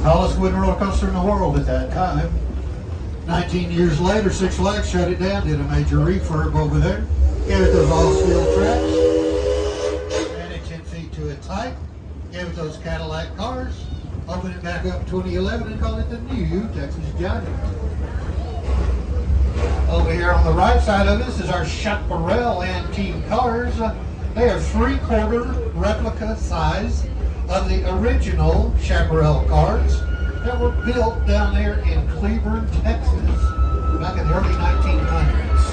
Tallest wooden roller coaster in the world at that time. 19 years later, Six Flags shut it down, did a major refurb over there. Gave it those all-steel tracks. Ran it 10 feet to its height. Gave it those Cadillac cars. Opened it back up in 2011 and called it the new Texas Giant. Over here on the right side of this is our Chaparral antique cars. They are 3/4 replica size of the original Chaparral cars that were built down there in Cleburne, Texas, back in the early 1900s.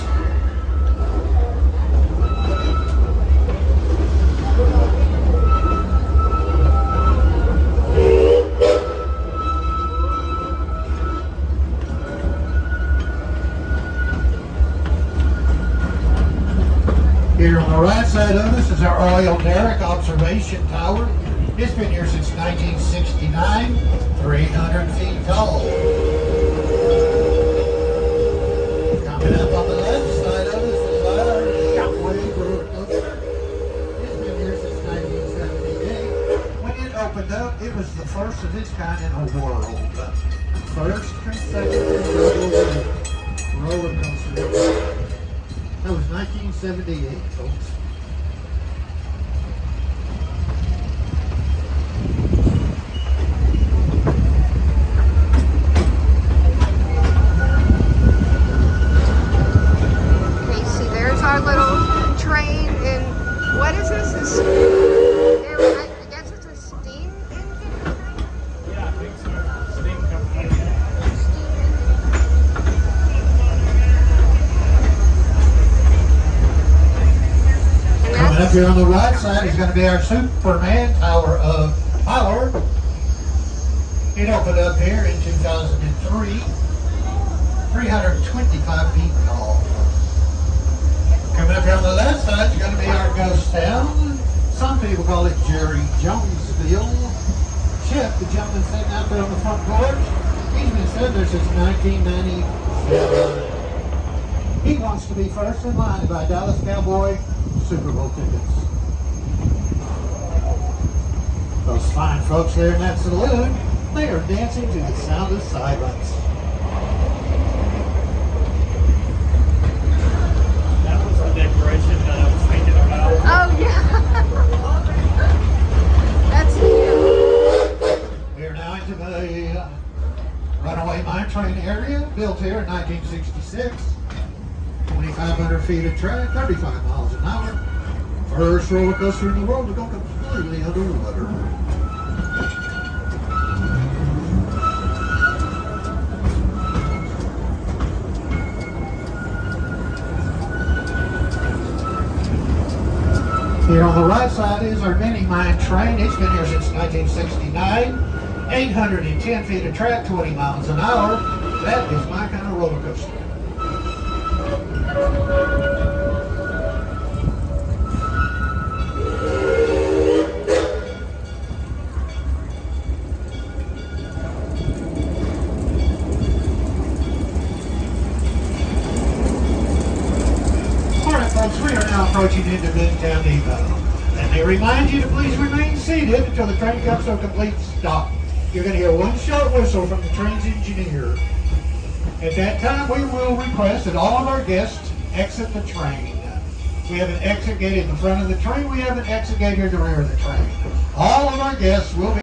Here on the right side of this is our oil derrick observation tower. It's been here since 1969, 300 feet tall. Coming up on the left side of this is our Shockwave roller coaster. It's been here since 1978. When it opened up, it was the first of its kind in the world. First consecutive roller coaster. That was 1978, folks. Okay, see, there's our little train, and what is this? I guess it's a steam engine. Yeah, I think so. Steam company. Coming up here on the right side is going to be our Superman Tower of Power. It opened up here in 2003, 325 feet tall. Coming up here on the left side is going to be our Ghost Town. Some people call it Jerry Jonesville. Chip, the gentleman sitting out there on the front porch, he's been sitting there since 1997. He wants to be first in line to buy Dallas Cowboy Super Bowl tickets. Those fine folks there in that saloon, they are dancing to the sound of silence. That was the decoration that I was thinking about. Oh, yeah. That's cute. We are now into the runaway mine train area, built here in 1966. 2,500 feet of track, 35 miles an hour. First roller coaster in the world to go completely underwater. Here on the right side is our mini mine train. It's been here since 1969. 810 feet of track, 20 miles an hour. That is my kind of roller coaster. Alright folks, we are now approaching into Midtown Depot. And they remind you to please remain seated until the train comes to a complete stop. You're going to hear one short whistle from the train's engineer. At that time, we will request that all of our guests exit the train. We have an exit gate in the front of the train. We have an exit gate here at the rear of the train. All of our guests will be